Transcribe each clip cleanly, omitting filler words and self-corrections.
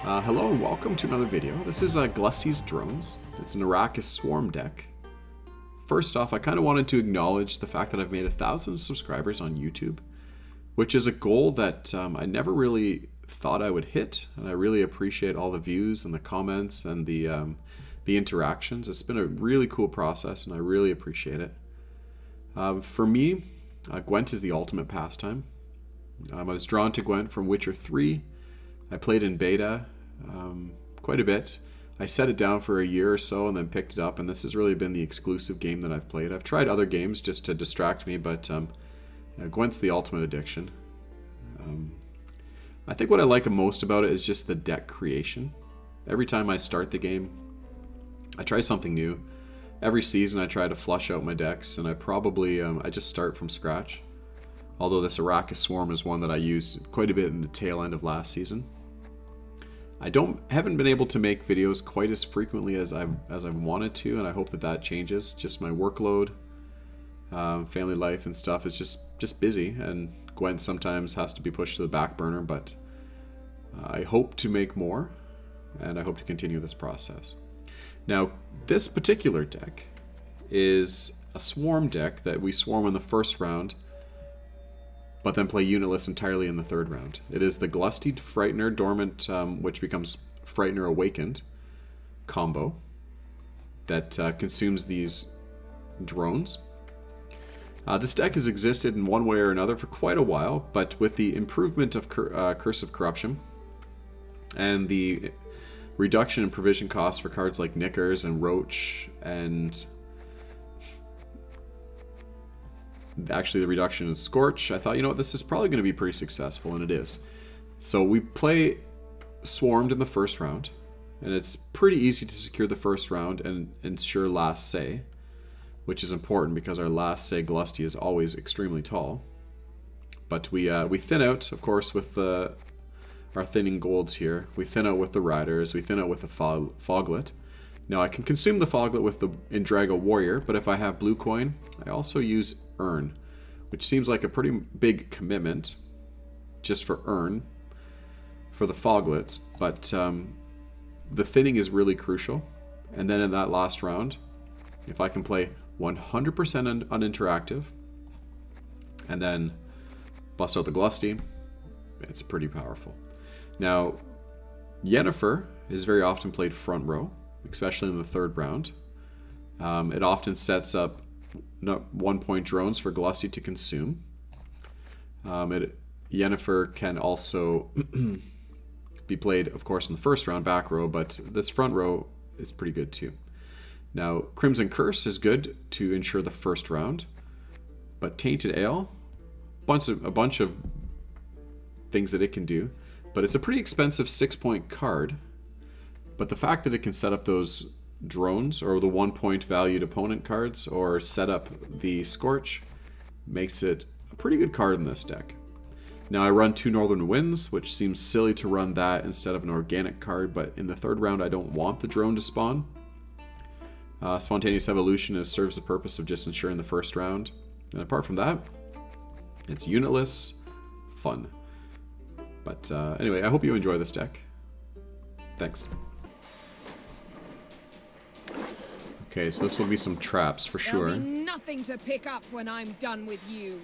Hello and welcome to another video. This is Glusty's Drones. It's an Arachas Swarm deck. First off, I kind of wanted to acknowledge the fact that I've made 1,000 subscribers on YouTube, which is a goal that I never really thought I would hit, and I really appreciate all the views and the comments and the interactions. It's been a really cool process, and I really appreciate it. For me, Gwent is the ultimate pastime. I was drawn to Gwent from Witcher 3. I played in beta quite a bit. I set it down for a year or so and then picked it up, and this has really been the exclusive game that I've played. I've tried other games just to distract me, but Gwent's the ultimate addiction. I think what I like most about it is just the deck creation. Every time I start the game, I try something new. Every season I try to flush out my decks, and I just start from scratch. Although this Arachas Swarm is one that I used quite a bit in the tail end of last season. I haven't been able to make videos quite as frequently as I've wanted to, and I hope that changes. Just my workload, family life and stuff is just busy, and Gwent sometimes has to be pushed to the back burner, but I hope to make more, and I hope to continue this process. Now, this particular deck is a swarm deck that we swarm in the first round, but then play unitless entirely in the third round. It is the Glusty and Frightener Dormant, which becomes Frightener Awakened combo that consumes these drones. This deck has existed in one way or another for quite a while, but with the improvement of Curse of Corruption and the reduction in provision costs for cards like Knickers and Roach, and actually the reduction in Scorch, I thought, you know what, this is probably going to be pretty successful, and it is. So we play Swarmed in the first round, and it's pretty easy to secure the first round and ensure last say, which is important because our last say Glusty is always extremely tall. But we thin out, of course, with our thinning golds here. We thin out with the Riders, we thin out with the Foglet. Now I can consume the Foglet with the Indrago Warrior, but if I have blue coin, I also use Urn, which seems like a pretty big commitment just for Urn for the Foglets, but the thinning is really crucial. And then in that last round, if I can play 100% uninteractive and then bust out the Glusty, it's pretty powerful. Now, Yennefer is very often played front row, especially in the third round. It often sets up 1-point drones for Glusty to consume. Yennefer can also be played, of course, in the first round, back row, but this front row is pretty good too. Now, Crimson Curse is good to ensure the first round, but Tainted Ale, a bunch of things that it can do, but it's a pretty expensive 6-point card. But the fact that it can set up those drones or the 1-point valued opponent cards or set up the Scorch makes it a pretty good card in this deck. Now I run 2 Northern Winds, which seems silly to run that instead of an organic card, but in the third round I don't want the drone to spawn. Spontaneous Evolution serves the purpose of just ensuring the first round. And apart from that, it's unitless, fun. But anyway, I hope you enjoy this deck. Thanks. Okay, so this will be some traps for sure. There'll be nothing to pick up when I'm done with you.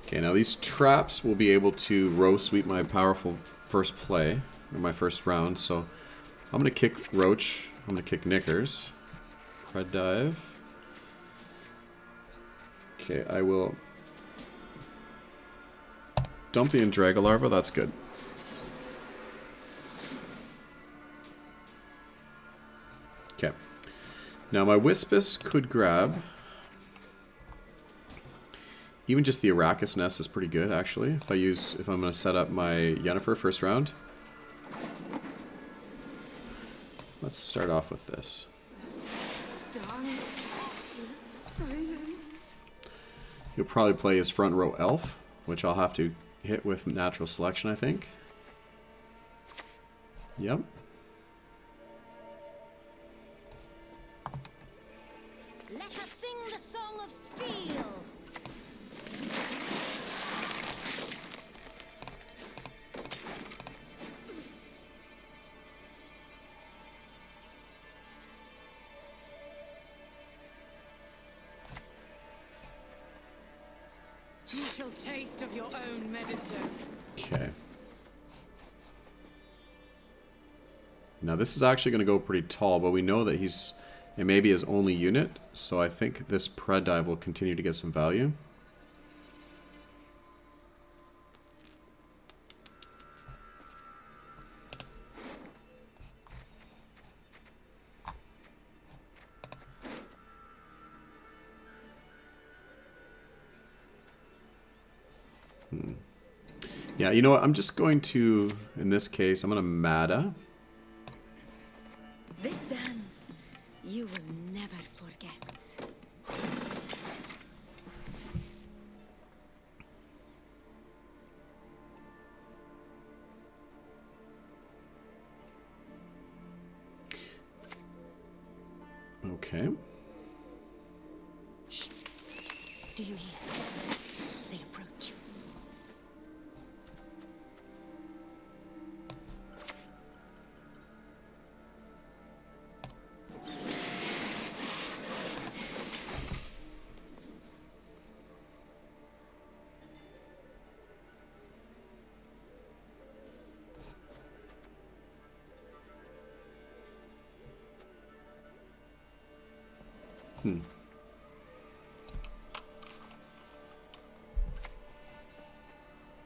Okay, now these traps will be able to row sweep my powerful first play, or my first round, so I'm going to kick Roach, I'm going to kick Knickers, Red Dive. Okay, I will dump the Indrago Larva, that's good. Okay, now my Wispus could grab, even just the Arachas Nest is pretty good actually, if I'm going to set up my Yennefer first round. Let's start off with this. Silence. He'll probably play his front row Elf, which I'll have to hit with natural selection, I think. Yep. Let us sing the song of steel. You shall taste of your own medicine. Okay. Now this is actually going to go pretty tall, but we know that it may be his only unit, so I think this pred dive will continue to get some value. Yeah, you know what? I'm just going to, in this case, I'm going to Mata. This dance you will never forget. Okay. Shh. Do you hear? They approach.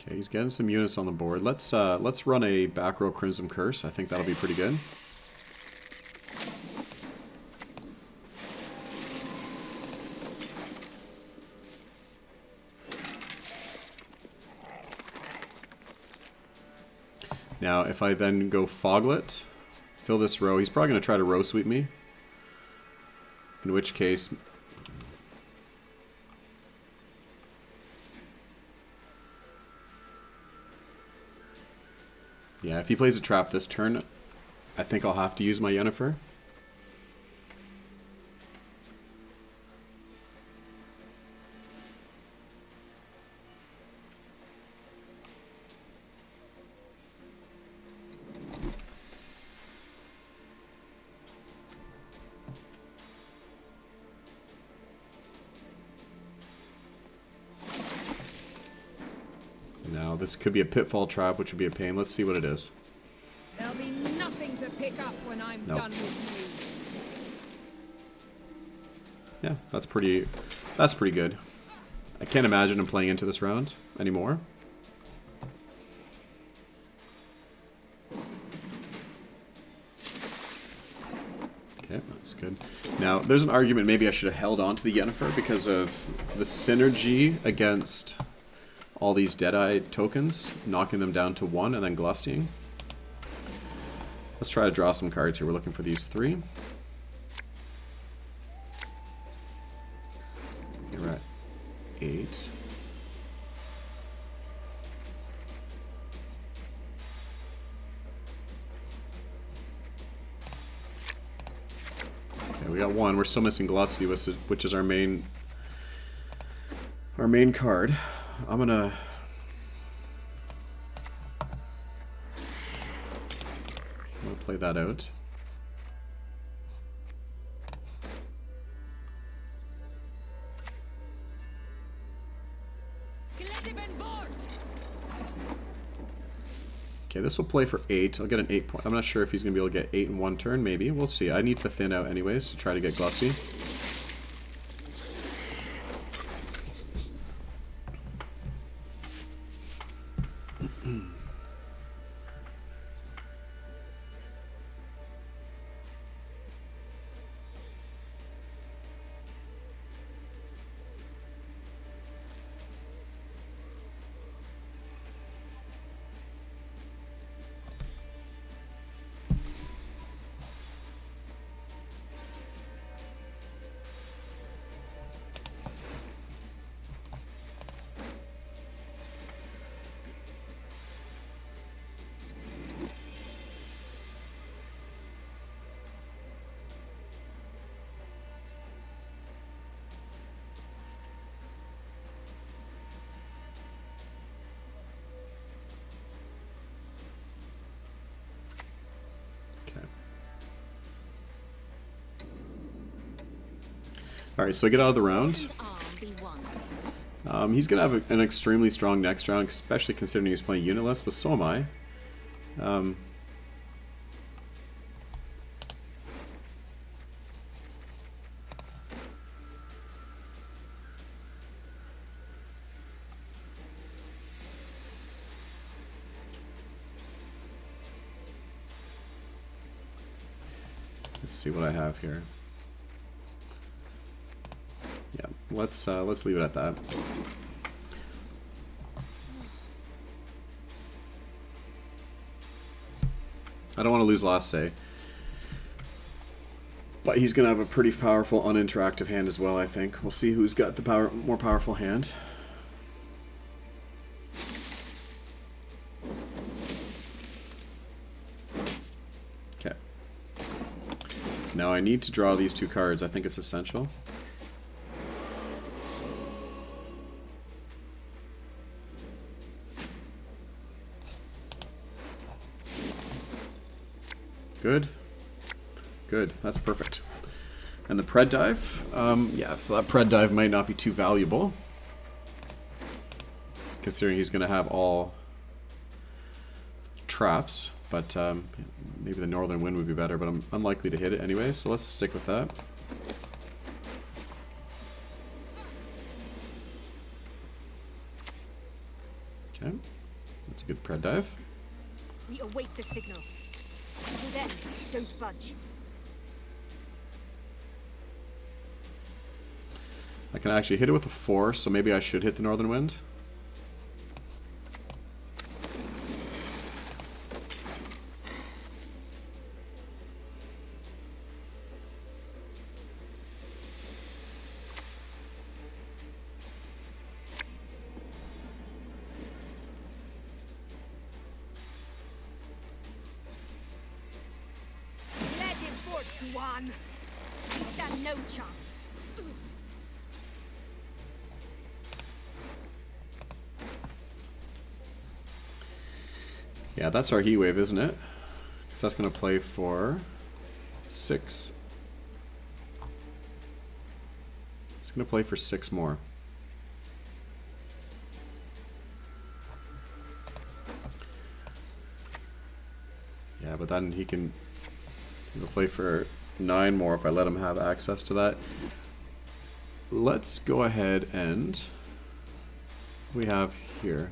Okay, he's getting some units on the board. Let's run a back row Crimson Curse. I think that'll be pretty good. Now, if I then go Foglet, fill this row, he's probably going to try to row sweep me. In which case... Yeah, if he plays a trap this turn, I think I'll have to use my Yennefer. Now, this could be a pitfall trap, which would be a pain. Let's see what it is. There'll be nothing to pick up when I'm Nope. done with Yeah, that's pretty good. I can't imagine him playing into this round anymore. Okay, that's good. Now, there's an argument maybe I should have held on to the Yennefer because of the synergy against all these Deadeye tokens, knocking them down to 1 and then Glustying. Let's try to draw some cards here. We're looking for these 3. Okay, we're at 8. Okay, we got 1. We're still missing Glusty, which is our main card. I'm gonna play that out. Okay, this will play for 8. I'll get an 8 point. I'm not sure if he's gonna be able to get 8 in one turn. Maybe we'll see. I need to thin out anyways to try to get Glusty. Alright, so get out of the round. He's going to have an extremely strong next round, especially considering he's playing unitless, but so am I. Let's see what I have here. Yeah, let's leave it at that. I don't want to lose last say. But he's going to have a pretty powerful uninteractive hand as well, I think. We'll see who's got the more powerful hand. Okay. Now I need to draw these 2 cards. I think it's essential. Good. Good. That's perfect. And the pred dive? Yeah, so that pred dive might not be too valuable, considering he's going to have all traps. But maybe the northern wind would be better, but I'm unlikely to hit it anyway, so let's stick with that. Okay. That's a good pred dive. We await the signal. Until then, don't budge. I can actually hit it with a 4, so maybe I should hit the northern wind. One. You stand no chance. Yeah, that's our heat wave, isn't it? Because that's going to play for 6. It's going to play for 6 more. Yeah, but then he'll play for 9 more if I let him have access to that. Let's go ahead and we have here.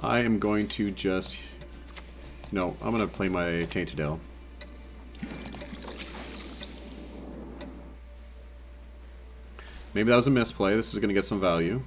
I am going to just... No, I'm going to play my Tainted Ale. Maybe that was a misplay. This is going to get some value.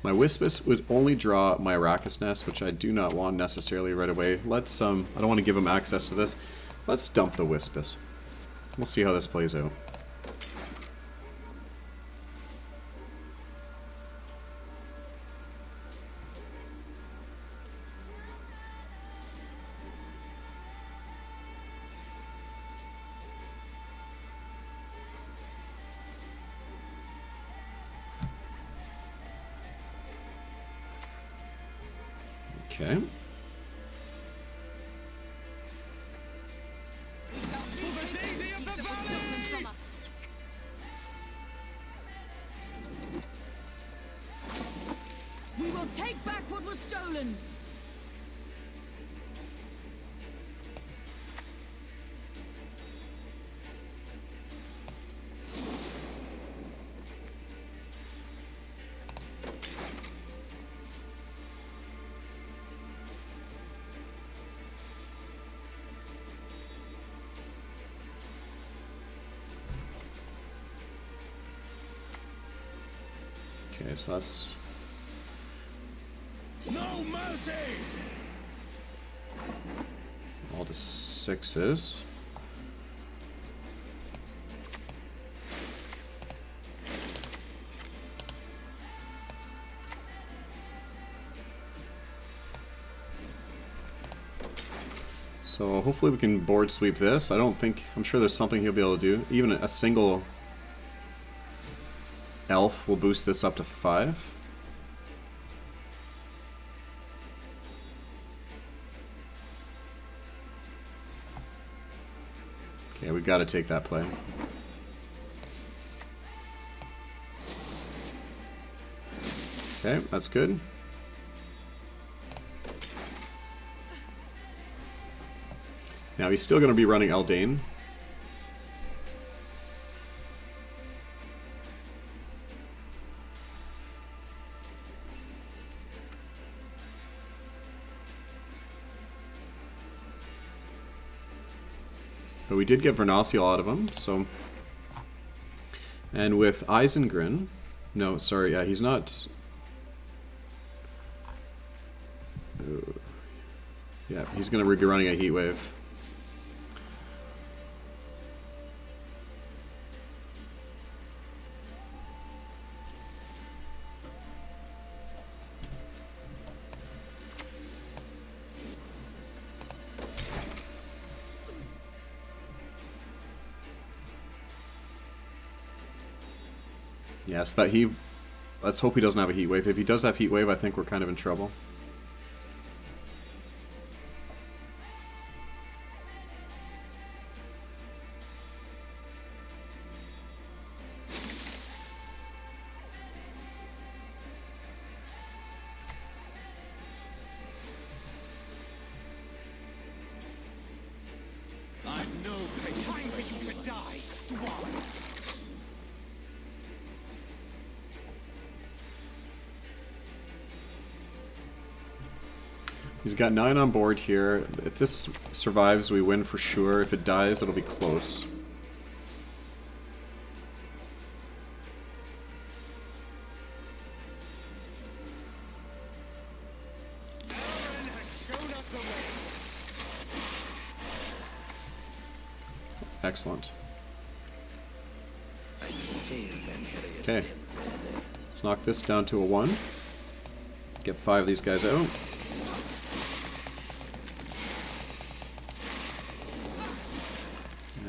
My Wispus would only draw my Arachas Nest, which I do not want necessarily right away. Let's, I don't want to give him access to this. Let's dump the Wispus. We'll see how this plays out. Okay. We will take back what was stolen. Okay, so that's... No mercy! all the 6s. So hopefully we can board sweep this. I'm sure there's something he'll be able to do. Even a single elf will boost this up to 5. Okay, we got to take that play. Okay, that's good. Now he's still going to be running Eldane. But we did get Vernociel out of him, so... And with Isengrin... No, sorry, yeah, he's not... Yeah, he's going to be running a Heat Wave. Yes, that he... Let's hope he doesn't have a Heat Wave. If he does have Heat Wave, I think we're kind of in trouble. I've no patience for you to die, dwarf. He's got 9 on board here. If this survives, we win for sure. If it dies, it'll be close. Aaron has shown us the way. Excellent. I fail when Harry is Okay. Let's knock this down to a 1. Get 5 of these guys out.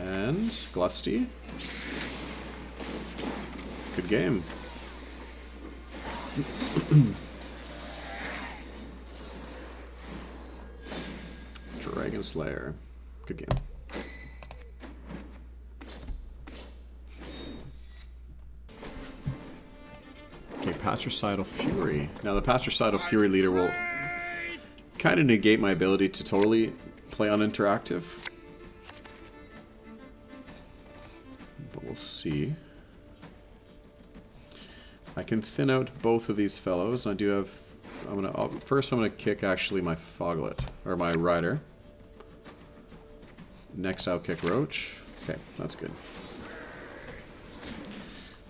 And Glusty. Good game. Dragon Slayer. Good game. Okay, Patricidal Fury. Now the Patricidal Fury leader will kind of negate my ability to totally play on interactive. But we'll see. I can thin out both of these fellows. And I do have... First I'm gonna kick actually my Foglet, or my Rider. Next I'll kick Roach. Okay, that's good.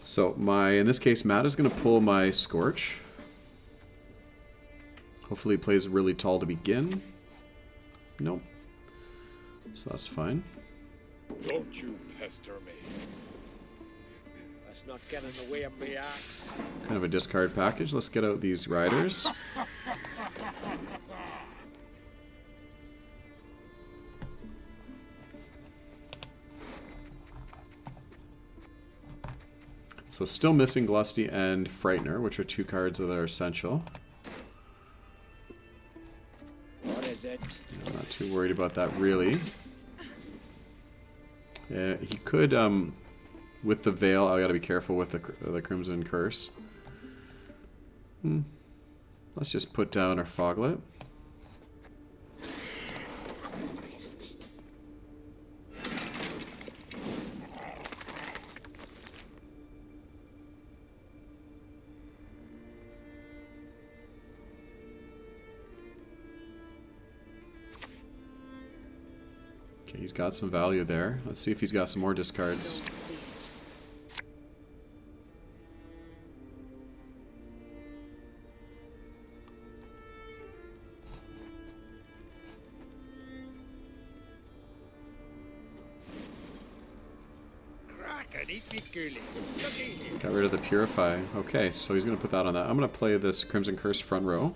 So in this case, Matt is going to pull my Scorch. Hopefully he plays really tall to begin. Nope. So that's fine. Don't you pester me. Let's not get in the way of my axe. Kind of a discard package. Let's get out these Riders. So still missing Glusty and Frightener, which are 2 cards that are essential. What is it? I'm not too worried about that, really. He could, with the Veil, I gotta be careful with the Crimson Curse. Let's just put down our Foglet. Okay, he's got some value there. Let's see if he's got some more discards. Got rid of the Purify. Okay, so he's going to put that on that. I'm going to play this Crimson Curse front row.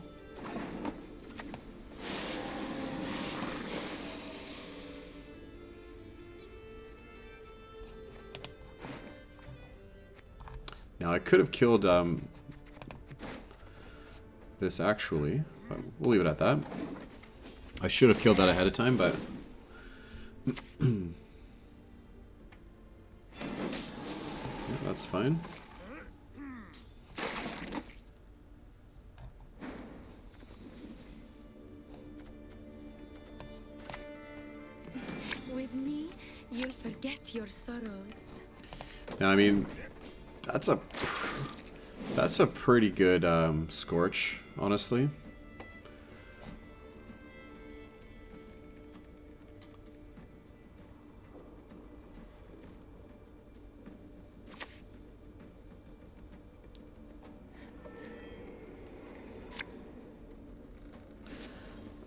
Now I could have killed this actually, but we'll leave it at that. I should have killed that ahead of time, but yeah, that's fine. With me, you'll forget your sorrows. Now, I mean, that's a pretty good Scorch, honestly.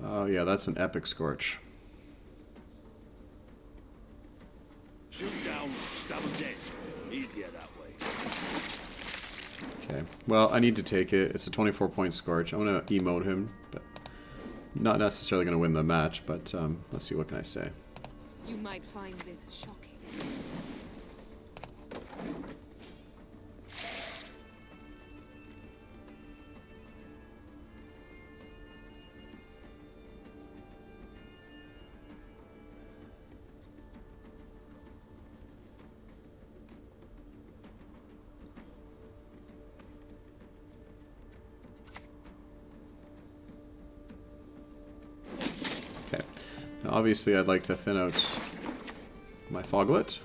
Oh yeah, that's an epic Scorch. Shoot down, stab him dead. Easier that way. Okay, well, I need to take it. It's a 24-point Scorch. I'm going to emote him, but not necessarily going to win the match, but let's see, what can I say? You might find this shocking. Now, obviously, I'd like to thin out my Foglet.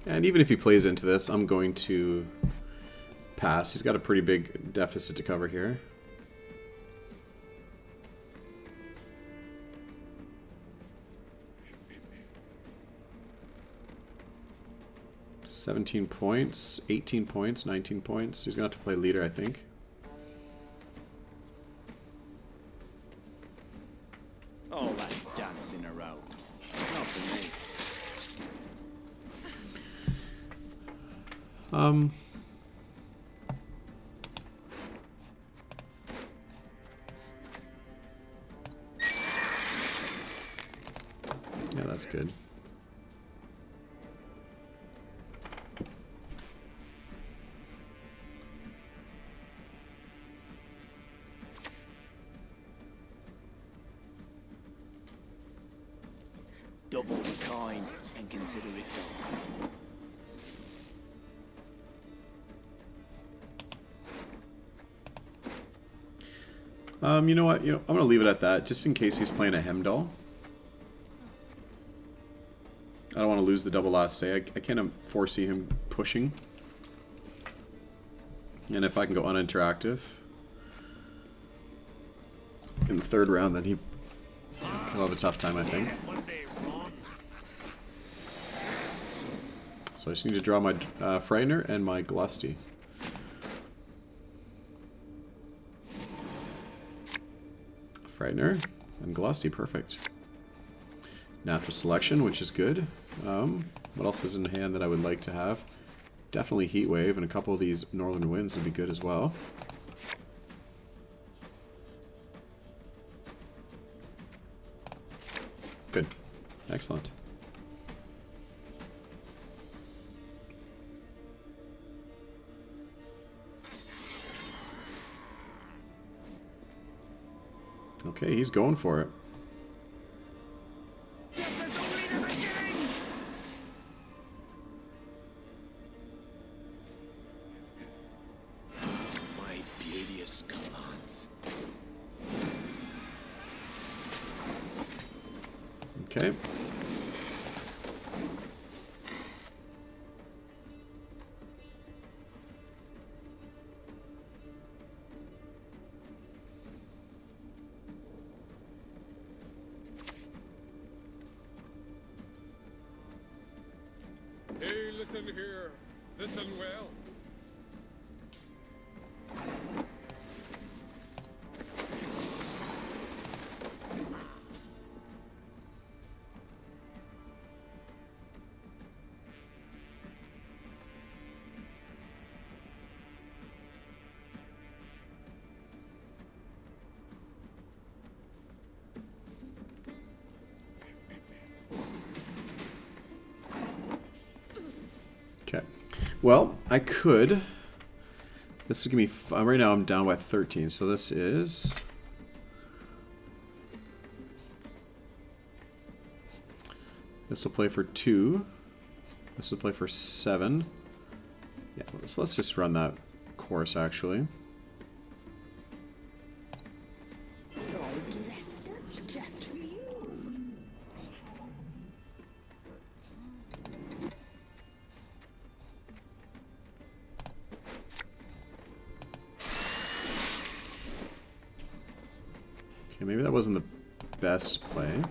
And even if he plays into this, I'm going to pass. He's got a pretty big deficit to cover here. $17 points, 18 points, 19 points. He's going to have to play leader, I think. All that dancing around. Not for me. Yeah, that's good. Double the coin and consider it done. You know what? I'm going to leave it at that, just in case he's playing a Hemdall. I don't want to lose the double last say. I can't foresee him pushing. And if I can go uninteractive in the third round, then he'll have a tough time, I think. So I just need to draw my Frightener and my Glusty. Frightener and Glusty, perfect. Natural Selection, which is good. What else is in hand that I would like to have? Definitely Heat Wave, and a couple of these Northern Winds would be good as well. Good. Excellent. Okay, he's going for it. My beauteous commands. Okay. Hey, listen here. Listen well. Well, I could. This is gonna be. Right now, I'm down by 13. So this is. This will play for 2. This will play for 7. Yeah, let's just run that course actually. Just for you. Okay, maybe that wasn't the best play.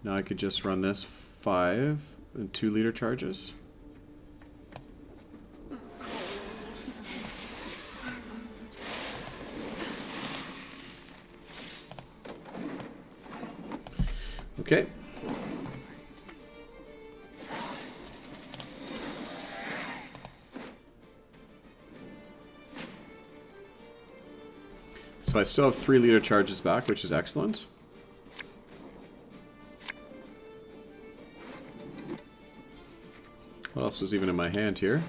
Now I could just run this 5 and 2-liter charges. Okay. So I still have 3-liter charges back, which is excellent. What else is even in my hand here?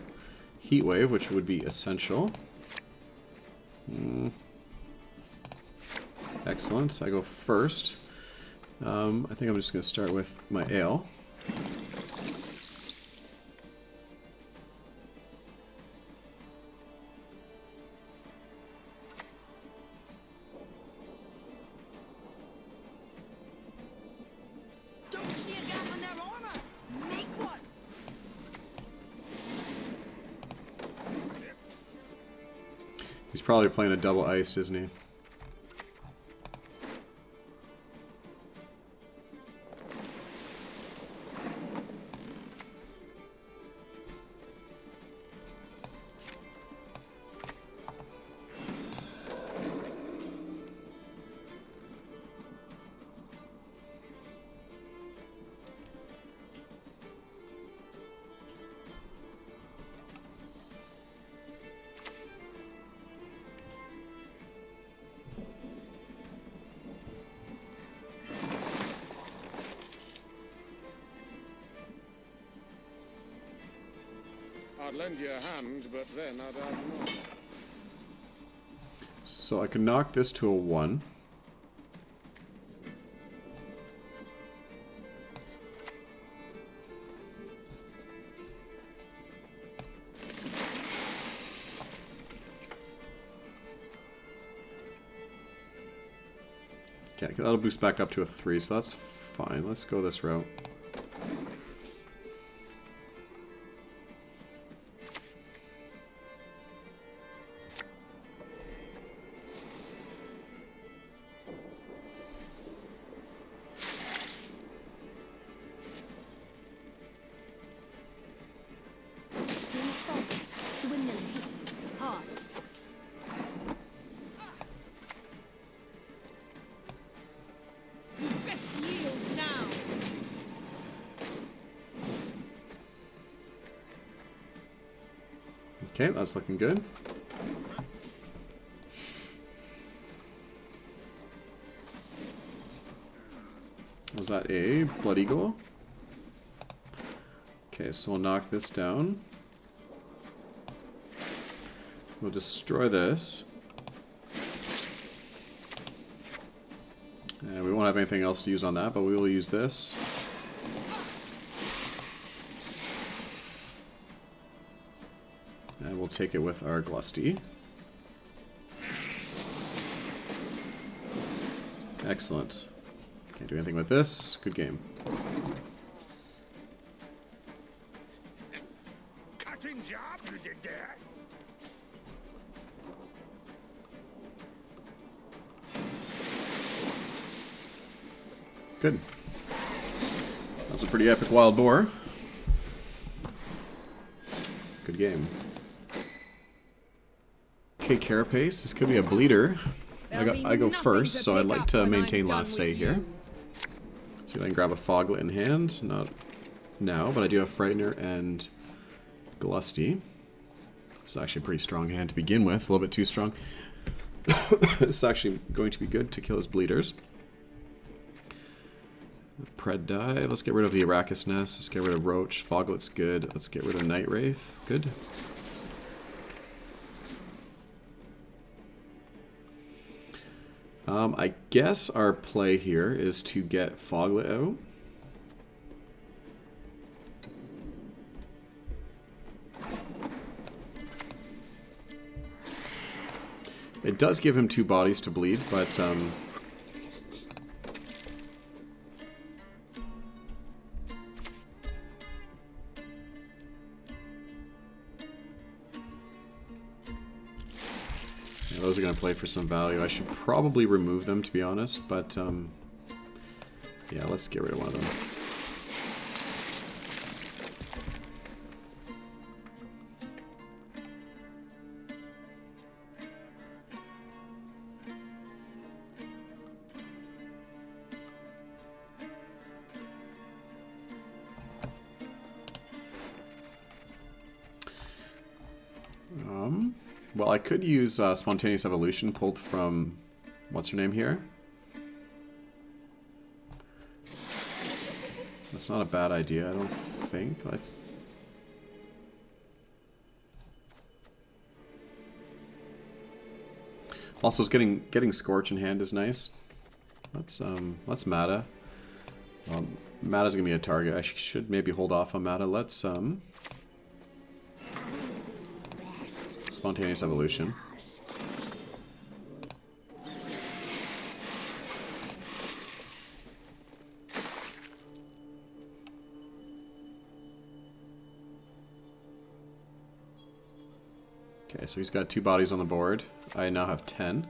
Heat wave, which would be essential. Excellent. I go first. I think I'm just going to start with my ale. Don't see a gap in their armor. Make one. He's probably playing a double ice, isn't he? I'd lend you a hand, but then I'd have none. So I can knock this to a 1. Okay, that'll boost back up to a 3, so that's fine. Let's go this route. The windmill hit hard. Best yield now. Okay, that's looking good. Was that a Blood Eagle? Okay, so we'll knock this down. We'll destroy this. And we won't have anything else to use on that, but we will use this. And we'll take it with our Glusty. Excellent. Can't do anything with this. Good game. Cutting job you did there. Good. That's a pretty epic wild boar. Good game. Okay, Carapace. This could be a bleeder. I go first, so I'd like to maintain last say here. See if I can grab a Foglet in hand. Not now, but I do have Frightener and Glusty. It's actually a pretty strong hand to begin with. A little bit too strong. It's actually going to be good to kill his bleeders. Pred die. Let's get rid of the Arachas Nest. Let's get rid of Roach. Foglet's good. Let's get rid of Night Wraith. Good. I guess our play here is to get Foglet out. It does give him 2 bodies to bleed, but those are going to play for some value. I should probably remove them, to be honest, but yeah, let's get rid of one of them. Well, I could use Spontaneous Evolution pulled from, what's her name here? That's not a bad idea, I don't think. Also, getting Scorch in hand is nice. Let's Mata. Mata's gonna be a target. I should maybe hold off on Mata. Let's Spontaneous Evolution. Okay, so he's got 2 bodies on the board. I now have 10.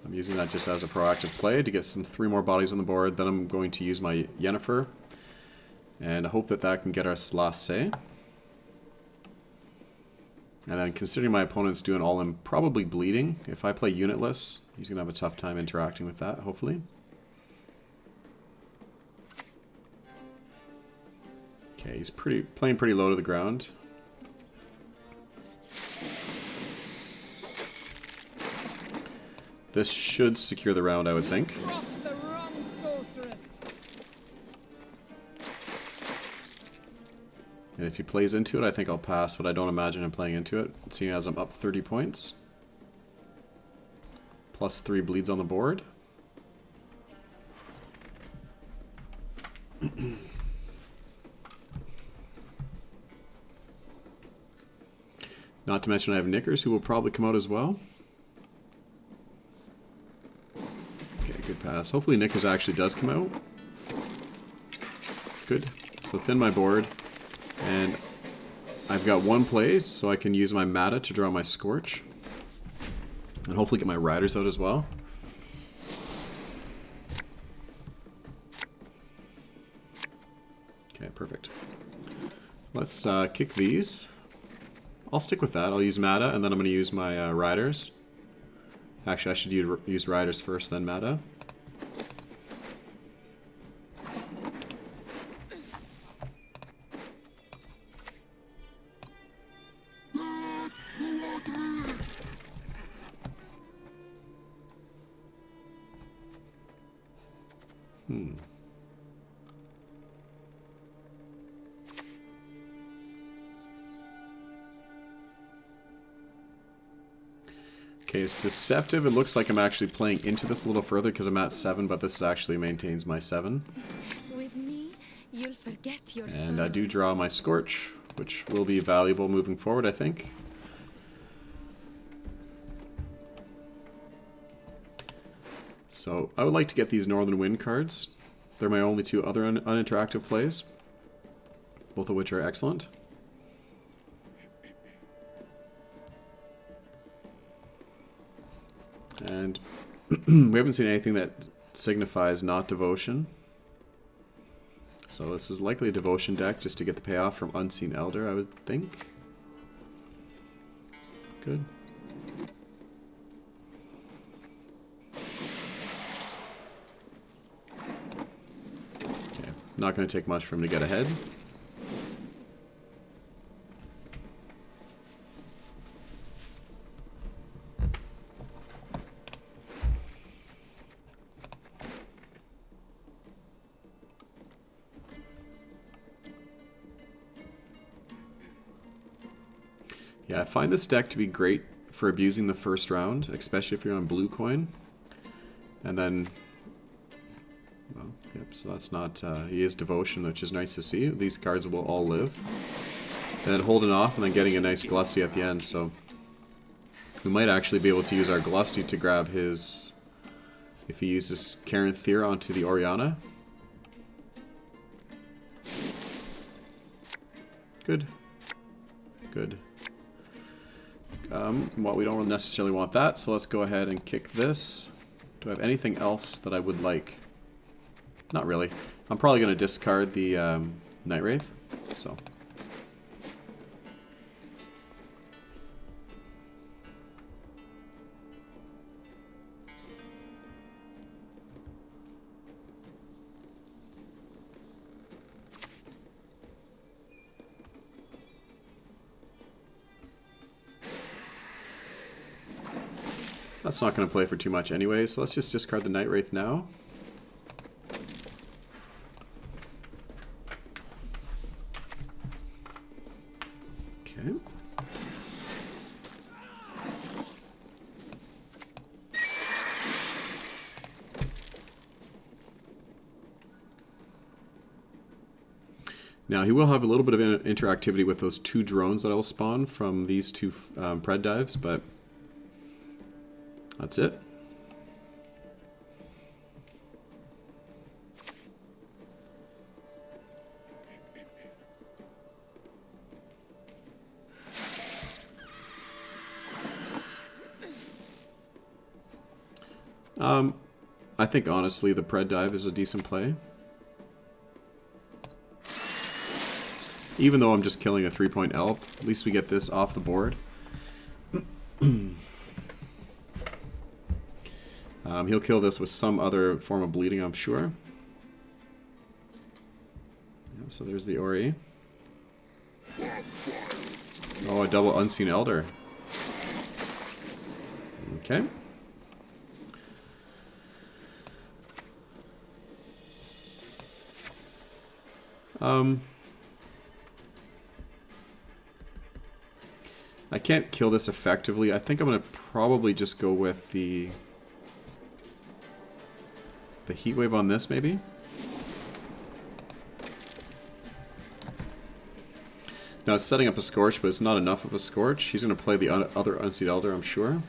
I'm using that just as a proactive play to get 3 more bodies on the board. Then I'm going to use my Yennefer, and I hope that that can get us last say. And then considering my opponent's doing all in probably bleeding, if I play unitless, he's going to have a tough time interacting with that, hopefully. Okay, he's playing pretty low to the ground. This should secure the round, I would think. And if he plays into it, I think I'll pass, but I don't imagine him playing into it, seeing as I'm up 30 points. Plus 3 bleeds on the board. Not to mention I have Knickers, who will probably come out as well. Good pass. Hopefully Knickers actually does come out. Good. So thin my board. And I've got 1 play, so I can use my Mata to draw my Scorch. And hopefully get my Riders out as well. Okay, perfect. Let's kick these. I'll stick with that. I'll use Mata, and then I'm going to use my Riders. Actually, I should use Riders first, then Mata. Okay, it's deceptive. It looks like I'm actually playing into this a little further because I'm at 7, but this actually maintains my 7. With me, you'll forget your And I do draw my Scorch, which will be valuable moving forward, I think. So I would like to get these Northern Wind cards. They're my only 2 other uninteractive plays, both of which are excellent. And we haven't seen anything that signifies not Devotion. So this is likely a Devotion deck just to get the payoff from Unseen Elder, I would think. Good. Okay, not going to take much for him to get ahead. Yeah, I find this deck to be great for abusing the first round, especially if you're on blue coin. And then, well, yep, so that's not, he is Devotion, which is nice to see. These cards will all live. And then holding off and then getting a nice Glusty at the end, so we might actually be able to use our Glusty to grab his, if he uses Karen Thera onto the Oriana. Good. Good. Well, we don't necessarily want that, so let's go ahead and kick this. Do I have anything else that I would like? Not really. I'm probably going to discard the Night Wraith, so. That's not going to play for too much anyway, so let's just discard the Night Wraith now. Okay. Now he will have a little bit of interactivity with those 2 drones that I will spawn from these 2 pred dives, but that's it. I think honestly the pred dive is a decent play. Even though I'm just killing a 3-point elf, at least we get this off the board. He'll kill this with some other form of bleeding, I'm sure. Yeah, so there's the Ori. Oh, a double Unseen Elder. Okay. I can't kill this effectively. I think I'm going to probably just go with the Heat Wave on this, maybe? Now it's setting up a Scorch, but it's not enough of a Scorch. He's going to play the other Unseen Elder, I'm sure.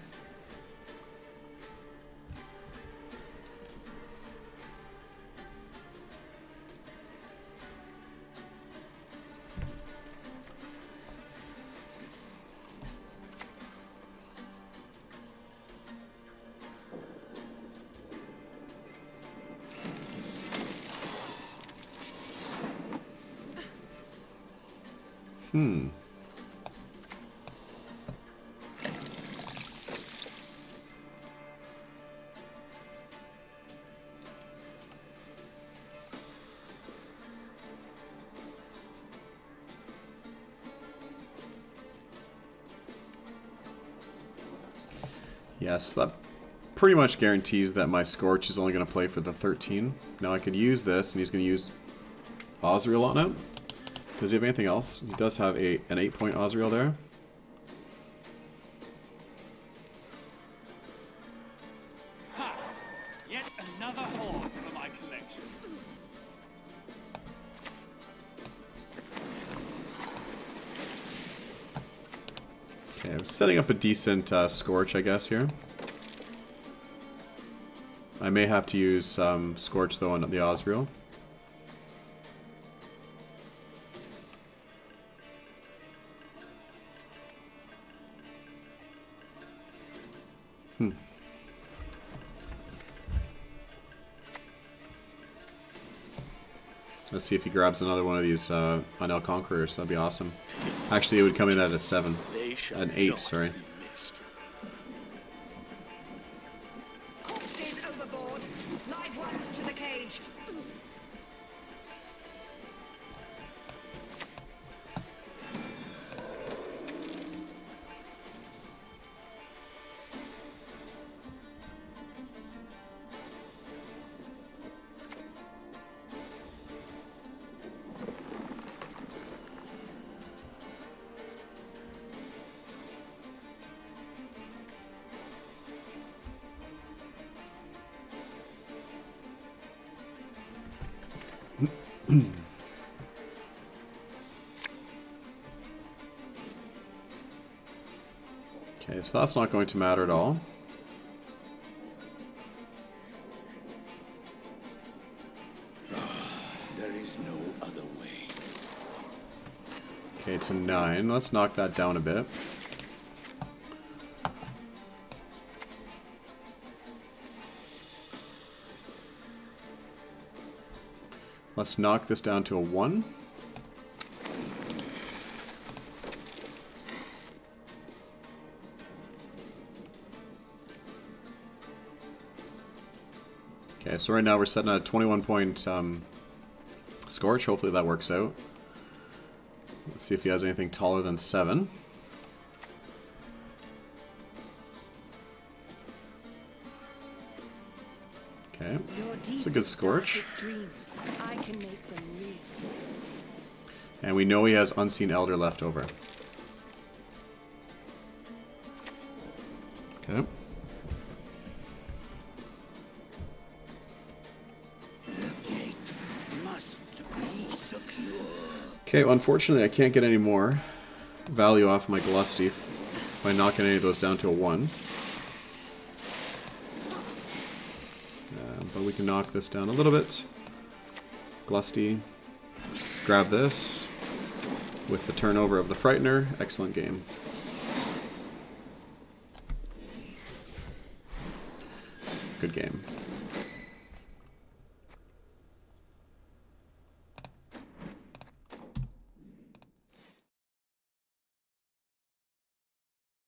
Yes, that pretty much guarantees that my Scorch is only going to play for the 13. Now I could use this, and he's going to use Osriel on it. Does he have anything else? He does have an 8-point Osriel there. Ha! Yet another horn for my collection. Okay, I'm setting up a decent Scorch, I guess, here. I may have to use Scorch, though, on the Osriel. Let's see if he grabs another one of these Unel Conquerors. That'd be awesome. Actually, it would come in at a 7. An 8, sorry. Corpses overboard. Live ones to the cage. Okay, so that's not going to matter at all. There is no other way. Okay, to 9. Let's knock that down a bit. Let's knock this down to a 1. Okay, so right now we're setting a 21-point Scorch. Hopefully that works out. Let's see if he has anything taller than 7. Okay, it's a good Scorch. I can make them real. And we know he has Unseen Elder left over. Okay. Okay, well, unfortunately I can't get any more value off my Glusty by knocking any of those down to a 1. But we can knock this down a little bit. Glusty, grab this with the turnover of the Frightener. Excellent game.